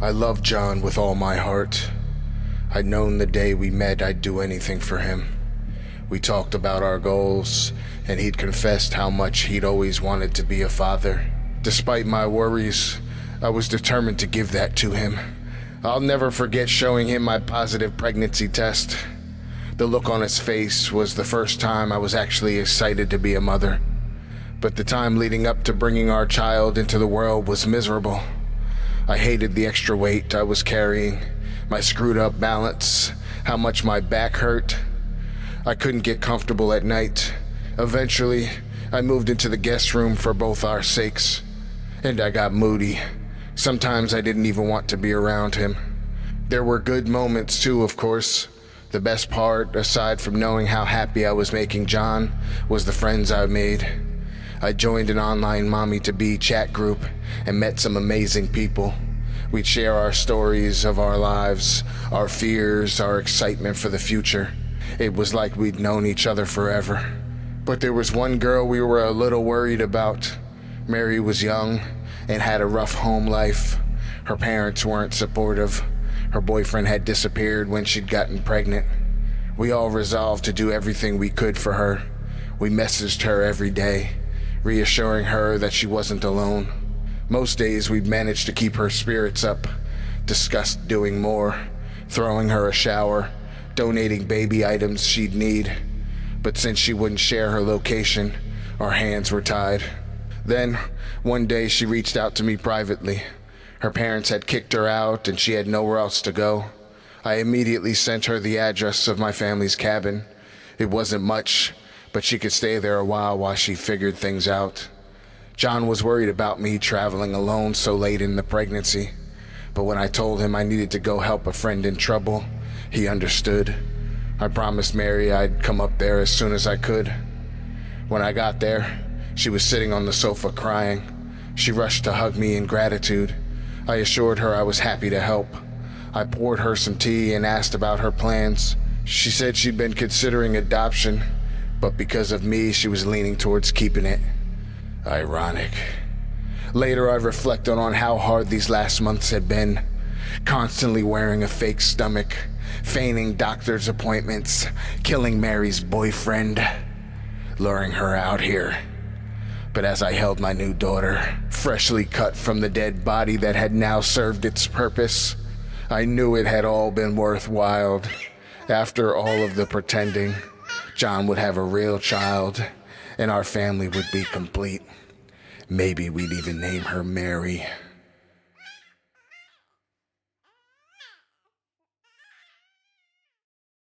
I loved John with all my heart. I'd known the day we met I'd do anything for him. We talked about our goals, and he'd confessed how much he'd always wanted to be a father. Despite my worries, I was determined to give that to him. I'll never forget showing him my positive pregnancy test. The look on his face was the first time I was actually excited to be a mother. But the time leading up to bringing our child into the world was miserable. I hated the extra weight I was carrying, my screwed up balance, how much my back hurt. I couldn't get comfortable at night. Eventually, I moved into the guest room for both our sakes, and I got moody. Sometimes I didn't even want to be around him. There were good moments too, of course. The best part, aside from knowing how happy I was making John, was the friends I made. I joined an online mommy-to-be chat group and met some amazing people. We'd share our stories of our lives, our fears, our excitement for the future. It was like we'd known each other forever. But there was one girl we were a little worried about. Mary was young and had a rough home life. Her parents weren't supportive. Her boyfriend had disappeared when she'd gotten pregnant. We all resolved to do everything we could for her. We messaged her every day, reassuring her that she wasn't alone. Most days we'd manage to keep her spirits up, discussed doing more, throwing her a shower, donating baby items she'd need. But since she wouldn't share her location, our hands were tied. Then, one day she reached out to me privately. Her parents had kicked her out and she had nowhere else to go. I immediately sent her the address of my family's cabin. It wasn't much, but she could stay there a while she figured things out. John was worried about me traveling alone so late in the pregnancy, but when I told him I needed to go help a friend in trouble, he understood. I promised Mary I'd come up there as soon as I could. When I got there, she was sitting on the sofa crying. She rushed to hug me in gratitude. I assured her I was happy to help. I poured her some tea and asked about her plans. She said she'd been considering adoption, but because of me, she was leaning towards keeping it. Ironic. Later, I reflected on how hard these last months had been. Constantly wearing a fake stomach, feigning doctor's appointments, killing Mary's boyfriend, luring her out here. But as I held my new daughter, freshly cut from the dead body that had now served its purpose, I knew it had all been worthwhile. After all of the pretending, John would have a real child, and our family would be complete. Maybe we'd even name her Mary.